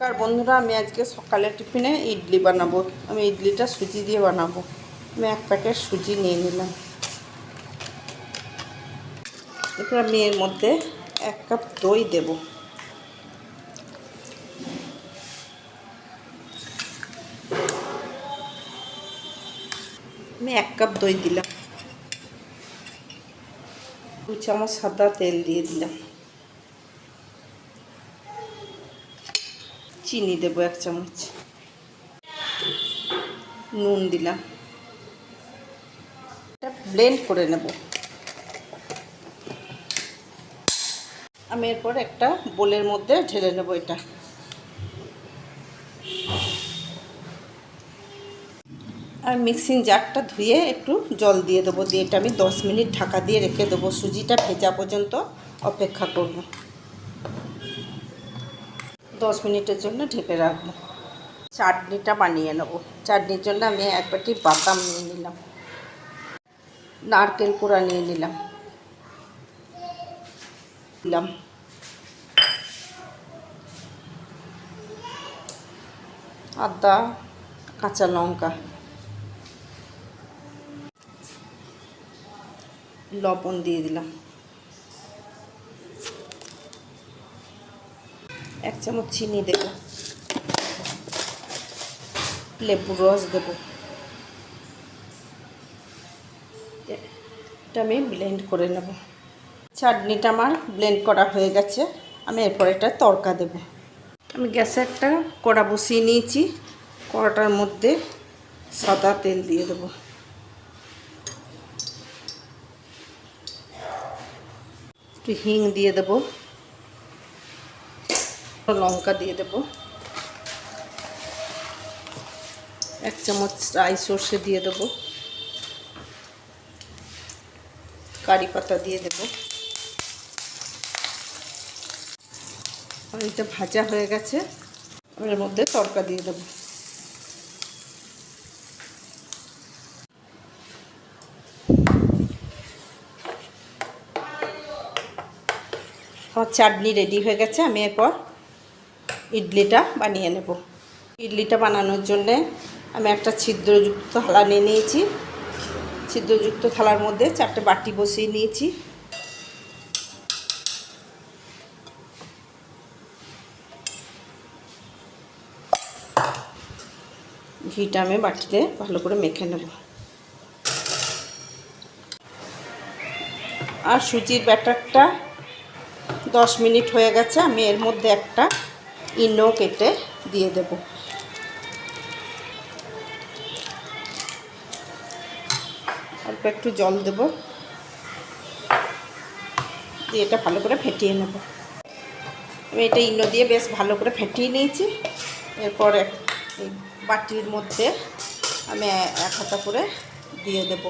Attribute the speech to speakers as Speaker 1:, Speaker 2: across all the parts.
Speaker 1: আর বন্ধুরা, আমি আজকে সকালে টিফিনে ইডলি বানাবো। আমি ইডলিটা সুজি দিয়ে বানাবো। আমি এক প্যাকেট সুজি নিয়ে নিলাম। এরপর আমি এর মধ্যে 1 কাপ দই দেব। আমি 1 কাপ দই দিলাম। 2 চামচ সাদা তেল দিয়ে দিলাম। চিনি দেব 1 চামচ। নুন দিলাম। এটা ব্লেন্ড করে নেব। আমি এরপর একটা বোলের মধ্যে ঢেলে নেব এটা। আর মিক্সিং জারটা ধুয়ে একটু জল দিয়ে দেবো। দিয়ে এটা আমি 10 মিনিট ঢাকা দিয়ে রেখে দেবো। সুজিটা ভেজা পর্যন্ত অপেক্ষা করব। 10 মিনিটের জন্য ঢেকে রাখবো। চাটনিটা বানিয়ে নেব। চাটনির জন্য আমি 1 বাটি বাদাম নিয়ে নিলাম। নারকেল কোড়া নিয়ে নিলাম। আদা, কাঁচা লঙ্কা, লবণ দিয়ে দিলাম। 1 চামচ চিনি দেব। লেবুর রস দেব। এটা আমি ব্লেন্ড করে নেব। চাটনিটা আমার ব্লেন্ড করা হয়ে গেছে। আমি এরপর এটা তড়কা দেব। আমি গ্যাসে একটা কড়া বসিয়ে নিয়েছি। কড়াটার মধ্যে সাদা তেল দিয়ে দেব। একটু হিং দিয়ে দেব। লঙ্কা দিয়ে দেব। 1 চামচ রাই সর্ষে দিয়ে দেব। কারি পাতা দিয়ে দেব। আর এটা ভাজা হয়ে গেছে। এর মধ্যে তড়কা দিয়ে দেব। আমার চাটনি রেডি হয়ে গেছে। আমি এরপর ইডলিটা বানিয়ে নেব। ইডলিটা বানানোর জন্যে আমি একটা ছিদ্রযুক্ত থালা নিয়ে নিয়েছি। ছিদ্রযুক্ত থালার মধ্যে 4টে বাটি বসিয়ে নিয়েছি। ঘিটা আমি বাটিতে ভালো করে মেখে নেব। আর সুজির ব্যাটারটা 10 মিনিট হয়ে গেছে। আমি এর মধ্যে একটা ইনো কেটে দিয়ে দেব। অল্প একটু জল দেব। দিয়ে এটা ভালো করে ফেটিয়ে নেব। আমি এটা ইনো দিয়ে বেশ ভালো করে ফেটিয়ে নিয়েছি। এরপর এই বাটির মধ্যে আমি 1 হাতা করে দিয়ে দেব।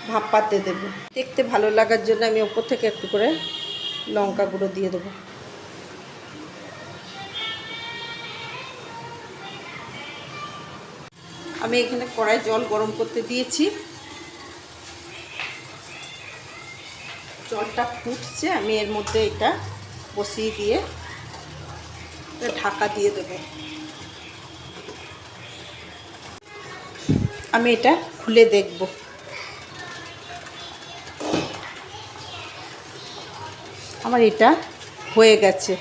Speaker 1: ভাপ পাতে দেব। দেখতে ভালো লাগার জন্য আমি ওপর থেকে একটু করে লঙ্কা গুঁড়ো দিয়ে দেব। আমি এখানে কড়াই জল গরম করতে দিয়েছি। জলটা ফুটছে। আমি এর মধ্যে এটা বসিয়ে দিয়ে ঢাকা দিয়ে দেব। আমি এটা খুলে দেখব। আমার এটা হয়ে গেছে।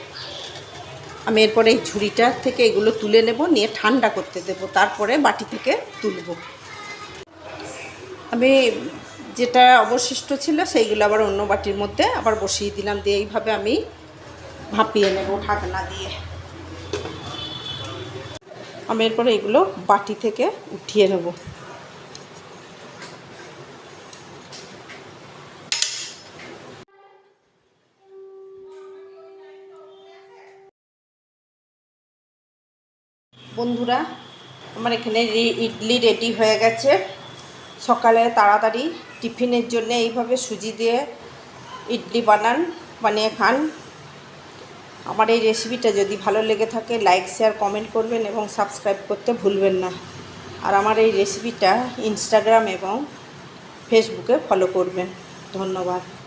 Speaker 1: আমি এরপরে এই ঝুড়িটা থেকে এগুলো তুলে নেব, নিয়ে ঠান্ডা করতে দেব। তারপরে বাটি থেকে তুলব। আমি যেটা অবশিষ্ট ছিল সেইগুলো আবার অন্য বাটির মধ্যে আবার বসিয়ে দিলাম। দিয়ে এইভাবে আমি ভাপিয়ে নেব ঢাকনা দিয়ে। আমি এরপরে এগুলো বাটি থেকে উঠিয়ে নেব। বন্ধুরা, আমার এখানে ইডলি রেডি হয়ে গেছে। সকালে তাড়াতাড়ি টিফিনের জন্য এইভাবে সুজি দিয়ে ইডলি বানিয়ে খান। আমার এই রেসিপিটা যদি ভালো লেগে থাকে লাইক শেয়ার কমেন্ট করবেন এবং সাবস্ক্রাইব করতে ভুলবেন না। আর আমার এই রেসিপিটা ইনস্টাগ্রাম এবং ফেসবুকে ফলো করবেন। ধন্যবাদ।